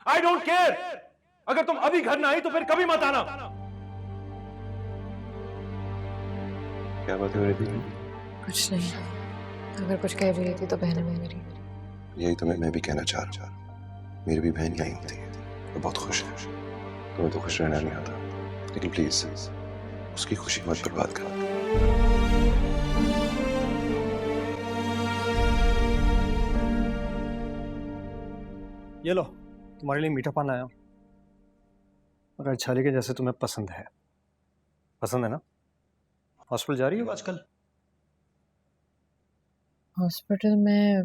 I don't care. अगर तुम अभी घर ना आई तो फिर कभी मत आना। क्या बात है मेरी बीवी? कुछ नहीं। अगर कुछ कह रही थी तो बहन है मेरी। यही तो मैं भी कहना चाह रहा हूँ। मेरी भी बहन यहीं होती है, वो बहुत खुश है। तुम्हें तो खुश रहना नहीं आता, लेकिन प्लीज उसकी खुशी मत बर्बाद कर। ये लो, तुम्हारे लिए मीठा पान आया हूं। अगर छाले के जैसे तुम्हें पसंद है ना? हॉस्पिटल जा रही हो आजकल? हॉस्पिटल में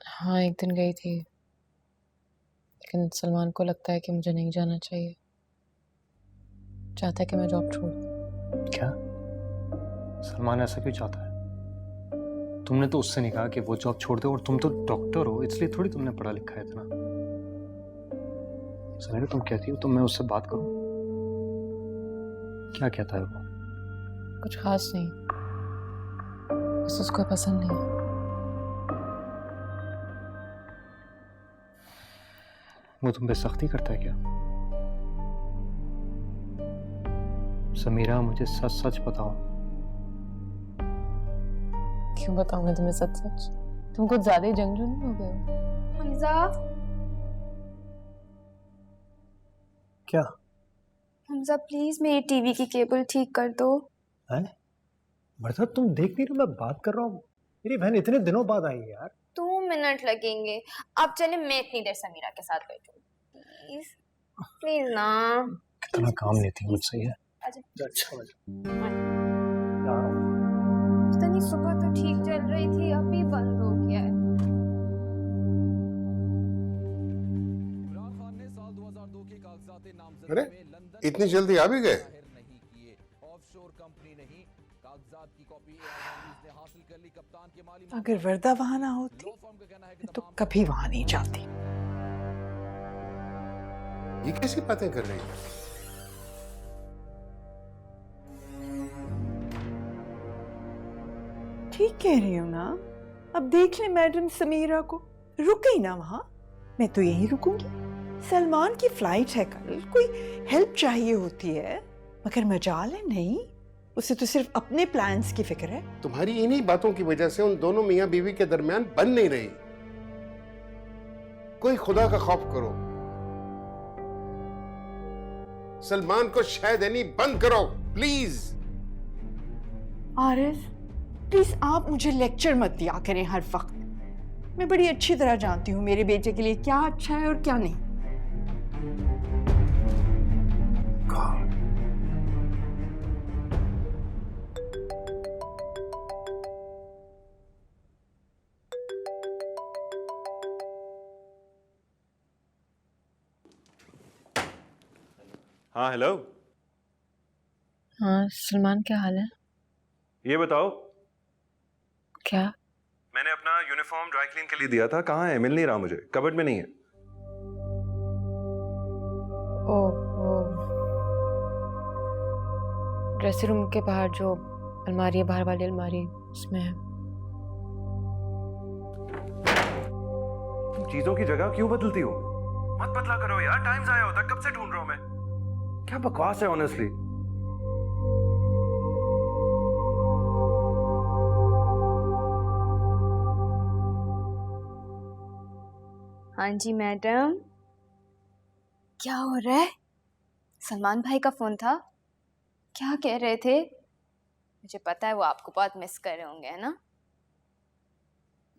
हाँ एक दिन गई थी, लेकिन सलमान को लगता है कि मुझे नहीं जाना चाहिए। चाहता है कि मैं जॉब छोड़ दूं। क्या? सलमान ऐसा क्यों चाहता है? तुमने तो उससे नहीं कहा कि वो जॉब छोड़ दे, और तुम तो डॉक्टर हो, इसलिए थोड़ी तुमने पढ़ा लिखा है इतना। समीरा, तुम कहती हो तो मैं उससे बात करूं? क्या कहता है वो? कुछ खास नहीं, बस उसको पसंद नहीं है। वो तुम पे सख्ती करता है क्या? समीरा, मुझे सच सच बताओ। क्यों बताऊंगा तुम्हें सच सच? तुम कुछ ज्यादा ही जंगजू नहीं हो गए हो? हमजा, क्या हमजा प्लीज मेरी टीवी की केबल ठीक कर दो। है? मतलब तुम देख नहीं रहे मैं बात कर रहा हूँ? मेरी बहन इतने दिनों बाद आई है यार। 2 मिनट लगेंगे। अब चले, मैं इतनी देर समीरा के साथ बैठूं। प्लीज प्लीज ना। कितना काम लेती है मुझसे ये। अच्छा अच्छा नहीं, सुबह तो ठीक चल रही थी, अभी बंद हो गया है। अरे इतनी जल्दी आ भी गए? अगर वर्दा वहां ना होती तो कभी वहां नहीं जाती। ये कैसी बातें कर रही है? ठीक कह रही हूँ ना। अब देख ले मैडम समीरा को, रुके ना वहां, मैं तो यहीं रुकूंगी। सलमान की फ्लाइट है कल, कोई हेल्प चाहिए होती है, मगर मजाल है नहीं, उसे तो सिर्फ अपने प्लान्स की फिक्र है। तुम्हारी इन्हीं बातों की वजह से उन दोनों मियां बीवी के दरमियान बन नहीं रही। कोई खुदा का खौफ करो, सलमान को शह देनी बंद करो प्लीज। आरिफ प्लीज आप मुझे लेक्चर मत दिया करें हर वक्त। मैं बड़ी अच्छी तरह जानती हूँ मेरे बेटे के लिए क्या अच्छा है और क्या नहीं। हाँ हेलो। हाँ सलमान, क्या हाल है? ये बताओ, क्या? मैंने अपना यूनिफॉर्म ड्राई क्लीन के लिए दिया था, कहाँ है? मिल नहीं रहा मुझे, कबर्ड में नहीं है। ओ ड्रेसिंग रूम के बाहर जो अलमारी है, बाहर वाली अलमारी, उसमें है। चीजों की जगह क्यों बदलती हो? मत बदला करो यार, टाइम जाया होता है, कब से ढूंढ रहा हूं मैं। क्या बकवास है ऑनेस्टली। हाँ जी मैडम, क्या हो रहा है? सलमान भाई का फोन था, क्या कह रहे थे? मुझे पता है वो आपको बहुत मिस कर रहे होंगे, है ना?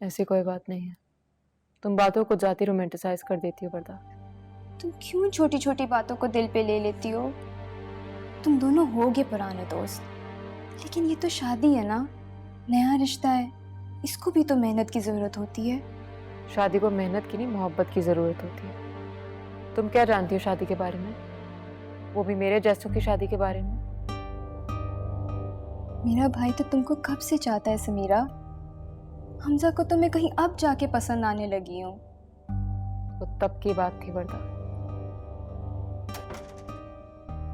ऐसी कोई बात नहीं है, तुम बातों को जाती रोमांटिसाइज कर देती हो वर्दा। तुम क्यों छोटी छोटी बातों को दिल पे ले लेती हो? तुम दोनों होगे पुराने दोस्त, लेकिन ये तो शादी है ना, नया रिश्ता है, इसको भी तो मेहनत की जरूरत होती है। शादी को मेहनत की नहीं, मोहब्बत की जरूरत होती है। तुम क्या जानती हो शादी के बारे में, वो भी मेरे जैसों की शादी के बारे में? मेरा भाई तो तुमको कब से चाहता है समीरा। हमजा को तो मैं कहीं अब जाके पसंद आने लगी हूँ। वो तब की बात थी वर्दा।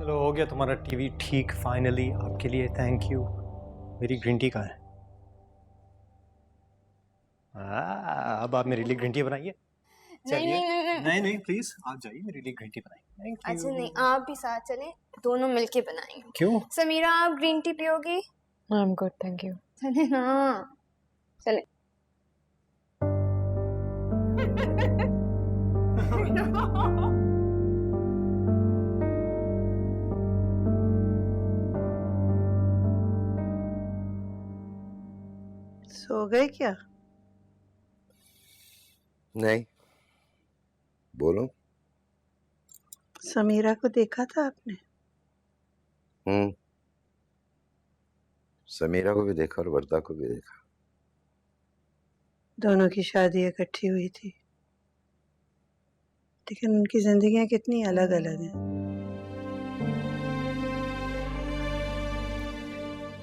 चलो हो गया तुम्हारा टीवी ठीक, फाइनली आपके लिए, थैंक यू। मेरी ग्रीन टी कहाँ है? अब आप मेरे लिए ग्रीन टी बनाइए। नहीं नहीं नहीं नहीं नहीं प्लीज आप जाइए, मेरे लिए ग्रीन टी बनाइए। Thank you. अच्छा नहीं, आप भी साथ चलें, दोनों मिलके बनाएंगे। क्यों? समीरा आप ग्रीन टी पियोगी? I am good, thank you. चले ना, चले। सो गए क्या? नहीं, बोलो। समीरा को देखा था आपने? समीरा को भी देखा और वर्दा को भी देखा। दोनों की शादी इकट्ठी हुई थी, लेकिन उनकी जिंदगियां कितनी अलग अलग हैं।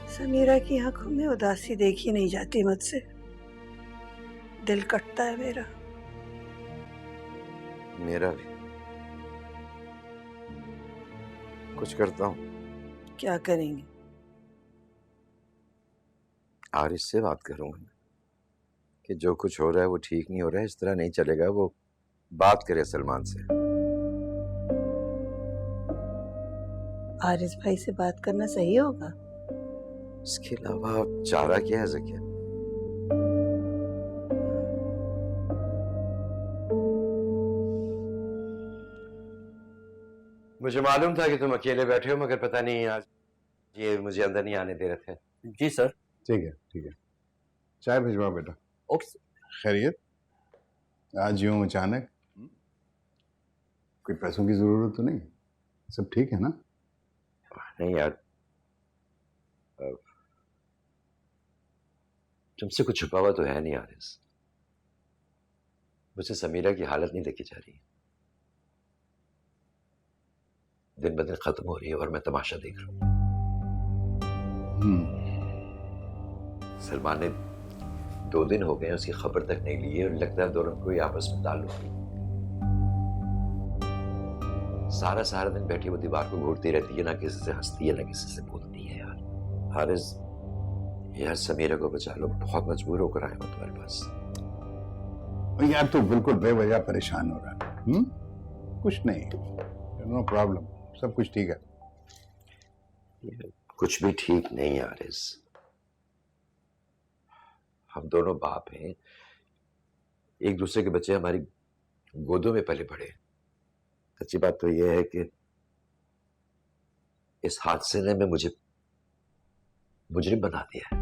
समीरा की आंखों में उदासी देखी नहीं जाती मुझसे, दिल कटता है मेरा। मेरा भी। कुछ करता हूँ। क्या करेंगे? आरिश से बात करूंगा कि जो कुछ हो रहा है वो ठीक नहीं हो रहा है, इस तरह नहीं चलेगा। वो बात करे सलमान से। आरिश भाई से बात करना सही होगा? इसके अलावा चारा क्या है ज़किया? मुझे मालूम था कि तुम अकेले बैठे हो, मगर पता नहीं आज ये मुझे अंदर नहीं आने दे रहे थे। जी सर। ठीक है ठीक है, चाय भिजवा बेटा। ओके। खैरियत? आज यूं अचानक? कोई पैसों की जरूरत तो नहीं? सब ठीक है ना? नहीं यार, तुमसे कुछ छुपा हुआ तो है नहीं आरिस। मुझसे समीरा की हालत नहीं देखी जा रही, दिन ब दिन खत्म हो रही है और मैं तमाशा देख रहा हूँ। सलमान ने 2 दिन हो गए उसकी खबर तक नहीं ली है और लगता है दोनों को आपस में ताल्लुक नहीं। सारा दिन बैठी वो दीवार को घूरती रहती है, ना किसी से हंसती है ना किसी से बोलती है। यार हारिस, यार समीरा को बचा लो, बहुत मजबूर होकर आया मैं तुम्हारे पास। यार तू बिल्कुल बेवजह परेशान हो रहा है। कुछ नहीं, नो प्रॉब्लम, सब कुछ ठीक है। कुछ भी ठीक नहीं है आरिस। हम दोनों बाप हैं, एक दूसरे के बच्चे हमारी गोदों में पले बड़े। सच्ची बात तो यह है कि इस हादसे ने मुझे मुजरिम बना दिया है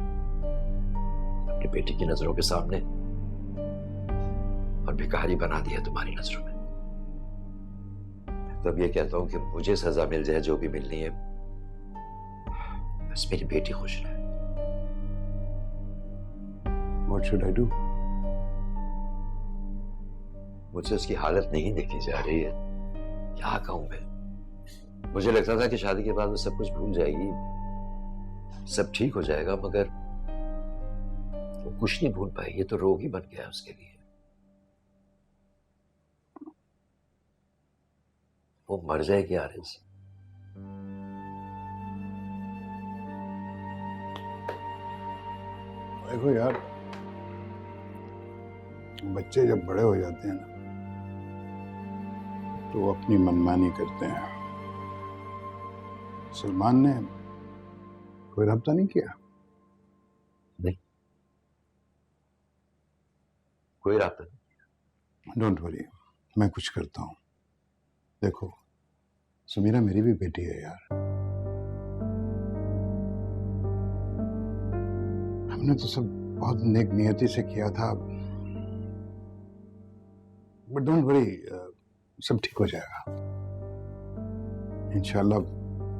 अपनी बेटी की नजरों के सामने, और भिखारी बना दिया तुम्हारी नजरों में। तब ये कहता हूं कि मुझे सजा मिल जाए, जो भी मिलनी है, बस मेरी बेटी खुश रहे। What should I do? मुझसे उसकी हालत नहीं देखी जा रही है, क्या कहूं मैं। मुझे लगता था कि शादी के बाद वो सब कुछ भूल जाएगी, सब ठीक हो जाएगा, मगर वो कुछ नहीं भूल पाई। ये तो रोग ही बन गया उसके लिए। वो मर जाएगी आरिस। देखो यार, बच्चे जब बड़े हो जाते हैं ना तो वो अपनी मनमानी करते हैं। सलमान ने कोई रब्ता नहीं किया? नहीं, कोई रास्ता नहीं। डोंट वरी, मैं कुछ करता हूँ। देखो समीरा मेरी भी बेटी है यार। हमने तो सब बहुत नेक नियति से किया था, बट डोंट वरी, सब ठीक हो जाएगा इंशाल्लाह।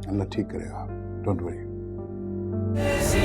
अल्लाह ठीक करेगा, डोंट वरी।